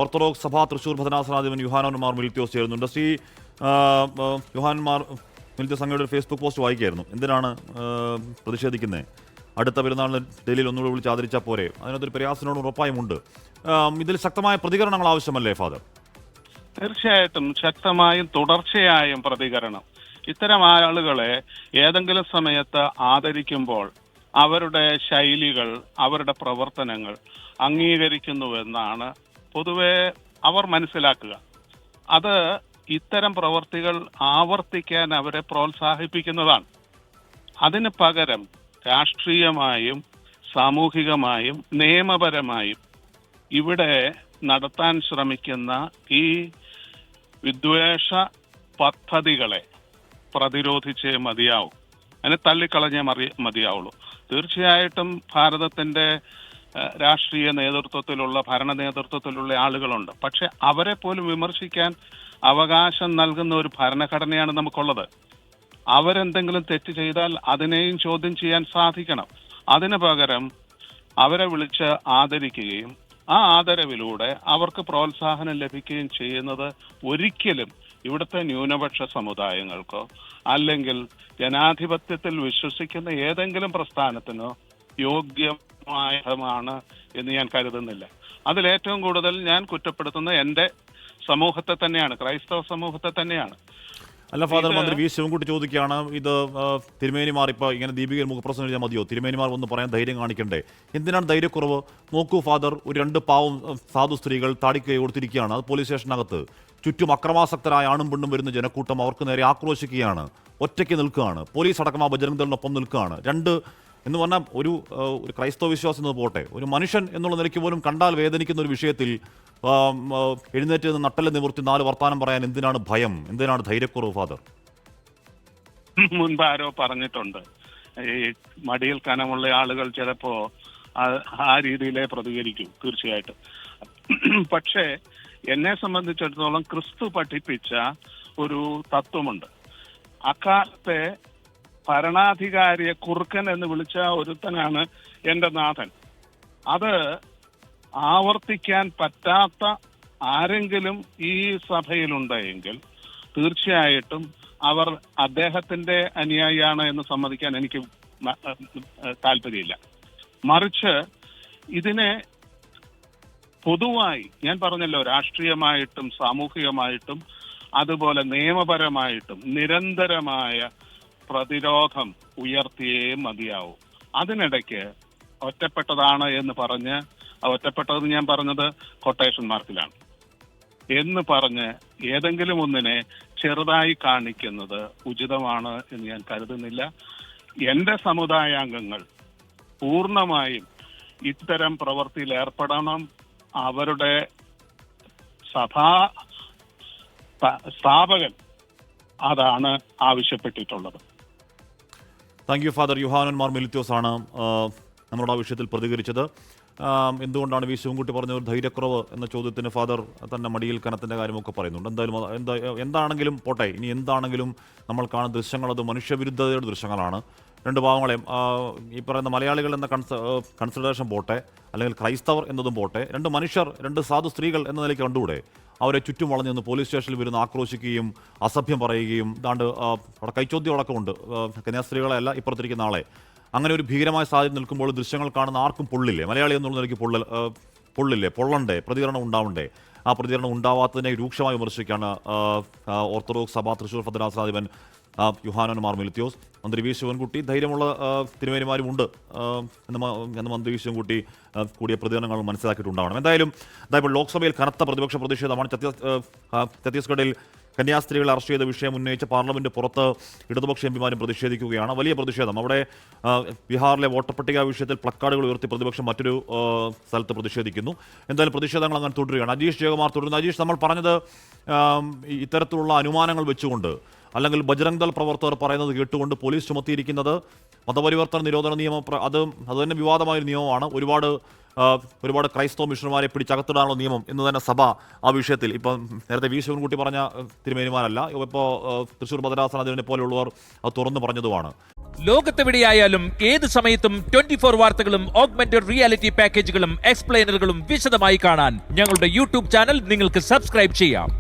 Orthodox സഭ തൃശൂർ ഭദ്രാസനാധിപൻ യുഹാനോൻ മാർ മിൽത്യോസ് ചേരുന്നുണ്ട്. ശ്രീ യുഹാനോൻ മാർ മിൽത്യോസ്, അങ്ങയുടെ ഒരു ഫേസ്ബുക്ക് പോസ്റ്റ് വായിക്കായിരുന്നു. എന്തിനാണ് പ്രതിഷേധിക്കുന്നത്? അടുത്ത പെരുന്നാളിന് ഡൽഹിയിൽ ഒന്നുകൂടി വിളിച്ച് ആദരിച്ചാൽ പോരെ? അതിനകത്തൊരു പ്രയാസനോട് ഉറപ്പായുമുണ്ട്. ഇതിൽ ശക്തമായ പ്രതികരണങ്ങൾ ആവശ്യമല്ലേ ഫാദർ? തീർച്ചയായിട്ടും ശക്തമായും തുടർച്ചയായും പ്രതികരണം. ഇത്തരം ആളുകളെ ഏതെങ്കിലും സമയത്ത് ആദരിക്കുമ്പോൾ അവരുടെ ശൈലികൾ, അവരുടെ പ്രവർത്തനങ്ങൾ അംഗീകരിക്കുന്നുവെന്നാണ് പൊതുവെ അവർ മനസ്സിലാക്കുക. അത് ഇത്തരം പ്രവർത്തികൾ ആവർത്തിക്കാൻ അവരെ പ്രോത്സാഹിപ്പിക്കുന്നതാണ്. അതിന് പകരം രാഷ്ട്രീയമായും സാമൂഹികമായും നിയമപരമായും ഇവിടെ നടത്താൻ ശ്രമിക്കുന്ന ഈ വിദ്വേഷ പദ്ധതികളെ പ്രതിരോധിച്ചേ മതിയാവും. അതിനെ തള്ളിക്കളഞ്ഞേ മതിയാവുള്ളൂ. തീർച്ചയായിട്ടും ഭാരതത്തിന്റെ രാഷ്ട്രീയ നേതൃത്വത്തിലുള്ള, ഭരണ നേതൃത്വത്തിലുള്ള ആളുകളുണ്ട്. പക്ഷെ അവരെ പോലും വിമർശിക്കാൻ അവകാശം നൽകുന്ന ഒരു ഭരണഘടനയാണ് നമുക്കുള്ളത്. അവരെന്തെങ്കിലും തെറ്റ് ചെയ്താൽ അതിനെയും ചോദ്യം ചെയ്യാൻ സാധിക്കണം. അതിനു പകരം അവരെ വിളിച്ച് ആദരിക്കുകയും ആ ആദരവിലൂടെ അവർക്ക് പ്രോത്സാഹനം ലഭിക്കുകയും ചെയ്യുന്നത് ഒരിക്കലും ഇവിടുത്തെ ന്യൂനപക്ഷ സമുദായങ്ങൾക്കോ അല്ലെങ്കിൽ ജനാധിപത്യത്തിൽ വിശ്വസിക്കുന്ന ഏതെങ്കിലും പ്രസ്ഥാനത്തിനോ യോഗ്യമായതാണ് എന്ന് ഞാൻ കരുതുന്നില്ല. അതിലേറ്റവും കൂടുതൽ ഞാൻ കുറ്റപ്പെടുത്തുന്ന എൻ്റെ സമൂഹത്തെ തന്നെയാണ്, ക്രൈസ്തവ സമൂഹത്തെ തന്നെയാണ്. അല്ല ഫാദർ, മന്ത്രി വി ശിവൻകുട്ടി ചോദിക്കുകയാണ്, ഇത് തിരുമേനിമാർ ഇപ്പോൾ ഇങ്ങനെ ദീപികയിൽ മുഖപ്രസംഗം എഴുതിയാൽ മതിയോ? തിരുമേനിമാർ ഒന്ന് പറയാൻ ധൈര്യം കാണിക്കണ്ടേ? എന്തിനാണ് ധൈര്യക്കുറവ്? നോക്കൂ ഫാദർ, ഒരു 2 പാവം സാധു സ്ത്രീകൾ താടിക്ക് കൊടുത്തിരിക്കുകയാണ്. അത് പോലീസ് സ്റ്റേഷനകത്ത്. ചുറ്റും അക്രമാസക്തരായ ആണും പെണ്ണും വരുന്ന ജനക്കൂട്ടം അവർക്ക് നേരെ ആക്രോശിക്കുകയാണ്. ഒറ്റയ്ക്ക് നിൽക്കുകയാണ്. പോലീസ് അടക്കം ആ ബജരംഗ് ദളിനൊപ്പം നിൽക്കുകയാണ്. എന്ന് പറഞ്ഞാൽ ഒരു ക്രൈസ്തവ വിശ്വാസം എന്ന് പോട്ടെ, ഒരു മനുഷ്യൻ എന്നുള്ള നിലയ്ക്ക് പോലും കണ്ടാൽ വേദനിക്കുന്ന ഒരു വിഷയത്തിൽ എഴുന്നേറ്റ് നിന്ന് നട്ടല് നിവർത്തി 4 വർത്താനം പറയാൻ എന്തിനാണ് ഭയം? എന്തിനാണ് ധൈര്യക്കുറവ് ഫാദർ? മുൻപ് ആരോ പറഞ്ഞിട്ടുണ്ട്, ഈ മടിയിൽ കനമുള്ള ആളുകൾ ചിലപ്പോ ആ രീതിയിലേ പ്രതികരിക്കും. തീർച്ചയായിട്ടും. പക്ഷേ എന്നെ സംബന്ധിച്ചിടത്തോളം ക്രിസ്തു പഠിപ്പിച്ച ഒരു തത്വമുണ്ട്. അക്കാലത്തെ ഭരണാധികാരിയെ കുറുക്കൻ എന്ന് വിളിച്ച ഒരുത്തനാണ് എന്റെ നാഥൻ. അത് ആവർത്തിക്കാൻ പറ്റാത്ത ആരെങ്കിലും ഈ സഭയിലുണ്ടെങ്കിൽ തീർച്ചയായിട്ടും അവർ അദ്ദേഹത്തിന്റെ അനുയായിയാണ് എന്ന് സമ്മതിക്കാൻ എനിക്ക് താല്പര്യമില്ല. മറിച്ച് ഇതിനെ പൊതുവായി, ഞാൻ പറഞ്ഞല്ലോ, രാഷ്ട്രീയമായിട്ടും സാമൂഹികമായിട്ടും അതുപോലെ നിയമപരമായിട്ടും നിരന്തരമായ പ്രതിരോധം ഉയർത്തിയേ മതിയാവും. അതിനിടയ്ക്ക് ഒറ്റപ്പെട്ടതാണ് എന്ന് പറഞ്ഞ്, ഒറ്റപ്പെട്ടതെന്ന് ഞാൻ പറഞ്ഞത് കൊട്ടേഷൻ മാർക്കിലാണ് എന്ന് പറഞ്ഞ് ഏതെങ്കിലും ഒന്നിനെ ചെറുതായി കാണിക്കുന്നത് ഉചിതമാണ് എന്ന് ഞാൻ കരുതുന്നില്ല. എന്റെ സമുദായാംഗങ്ങൾ പൂർണ്ണമായും ഇത്തരം പ്രവൃത്തിയിൽ ഏർപ്പെടണം. അവരുടെ സ്ഥാപകൻ അതാണ് ആവശ്യപ്പെട്ടിട്ടുള്ളത്. Thank you father. Yuhanon Mar Meletius ആണ് നമ്മുടെ ആ വിഷയത്തിൽ പ്രതികരിച്ചത്. എന്തുകൊണ്ടാണ് വി ശിവൻകുട്ടി പറഞ്ഞ ഒരു ധൈര്യക്കുറവ് എന്ന ചോദ്യത്തിന് ഫാദർ തന്നെ മടിയിൽ കനത്തിൻ്റെ കാര്യമൊക്കെ പറയുന്നുണ്ട്. എന്താണെങ്കിലും പോട്ടെ, ഇനി എന്താണെങ്കിലും നമ്മൾ കാണുന്ന ദൃശ്യങ്ങൾ അത് മനുഷ്യവിരുദ്ധതയുടെ ദൃശ്യങ്ങളാണ്. 2 പാവങ്ങളെ ഈ പറയുന്ന മലയാളികൾ എന്ന കൺസിഡറേഷൻ പോട്ടെ, അല്ലെങ്കിൽ ക്രൈസ്തവർ എന്നതും പോട്ടെ, 2 മനുഷ്യർ, 2 സാധു സ്ത്രീകൾ എന്ന നിലയ്ക്ക് കണ്ടുകൂടെ? അവരെ ചുറ്റും വളഞ്ഞു നിന്ന് പോലീസ് സ്റ്റേഷനിൽ വരുന്ന ആക്രോശിക്കുകയും അസഭ്യം പറയുകയും അവിടെ കൈച്ചോദ്യമടക്കം ഉണ്ട്. കന്യാസ്ത്രീകളെ അല്ല, ഇപ്പുറത്തിരിക്കുന്ന ആളെ. അങ്ങനെ ഒരു ഭീകരമായ സാഹചര്യം നിൽക്കുമ്പോൾ ദൃശ്യങ്ങൾ കാണുന്ന ആർക്കും പൊള്ളില്ലേ? മലയാളി എന്നുള്ള നിലയ്ക്ക് പൊള്ളില്ലേ? പൊള്ളണ്ടേ? പ്രതികരണം ഉണ്ടാവണ്ടേ? ആ പ്രതികരണം ഉണ്ടാവാത്തതിനെ രൂക്ഷമായി വിമർശിക്കുകയാണ് ഓർത്തഡോക്സ് സഭ തൃശൂർ ഭദ്രാസനാധിപൻ യുഹാനോൻ മാർ മിൽത്യോസ്. മന്ത്രി വി ശിവൻകുട്ടി, ധൈര്യമുള്ള തിരുമേനിമാരുമുണ്ട് എന്ന് മന്ത്രി വി ശിവൻകുട്ടി കൂടിയ പ്രതികരണങ്ങൾ മനസ്സിലാക്കിയിട്ടുണ്ടാവണം. എന്തായാലും ഇപ്പോൾ ലോക്സഭയിൽ കനത്ത പ്രതിപക്ഷ പ്രതിഷേധമാണ്. ഛത്തീസ്ഗഡിൽ കന്യാസ്ത്രീകളെ അറസ്റ്റ് ചെയ്ത വിഷയം ഉന്നയിച്ച് പാർലമെന്റ് പുറത്ത് ഇടതുപക്ഷ എംപിമാരും പ്രതിഷേധിക്കുകയാണ്. വലിയ പ്രതിഷേധം. അവിടെ ബീഹാറിലെ വോട്ടർ പട്ടിക വിഷയത്തിൽ പ്ലക്കാർഡുകൾ ഉയർത്തി പ്രതിപക്ഷം മറ്റൊരു സ്ഥലത്ത് പ്രതിഷേധിക്കുന്നു. എന്തായാലും പ്രതിഷേധങ്ങൾ അങ്ങനെ തുടരുകയാണ്. അജീഷ് ജയകുമാർ തുടരുന്നു. അജീഷ്, നമ്മൾ പറഞ്ഞത് ഇത്തരത്തിലുള്ള അനുമാനങ്ങൾ വെച്ചുകൊണ്ട്, അല്ലെങ്കിൽ ബജറംഗ് ദൾ പ്രവർത്തകർ പറയുന്നത് കേട്ടുകൊണ്ട് പോലീസ് ചുമത്തിയിരിക്കുന്നത് മതപരിവർത്തന നിരോധന നിയമം, അത് തന്നെ വിവാദമായൊരു നിയമമാണ്. ഒരുപാട് ക്രൈസ്തവ മിഷണർമാരെ പിടിച്ചകത്തിടാനുള്ള നിയമം എന്ന് തന്നെ സഭ ആ വിഷയത്തിൽ, ഇപ്പം നേരത്തെ വി ശിവൻകുട്ടി പറഞ്ഞ തിരുമേനിമാരല്ല, ഇപ്പോൾ തൃശ്ശൂർ ഭദ്രാസനാധിപനെ പോലെയുള്ളവർ അത് തുറന്നു പറഞ്ഞതുമാണ്. ലോകത്തെവിടെയായാലും ഏത് സമയത്തും 24 വാർത്തകളും ഓഗ്മെന്റഡ് റിയാലിറ്റി പാക്കേജുകളും എക്സ്പ്ലെയിനറുകളും വിശദമായി കാണാൻ ഞങ്ങളുടെ യൂട്യൂബ് ചാനൽ നിങ്ങൾക്ക് സബ്സ്ക്രൈബ് ചെയ്യാം.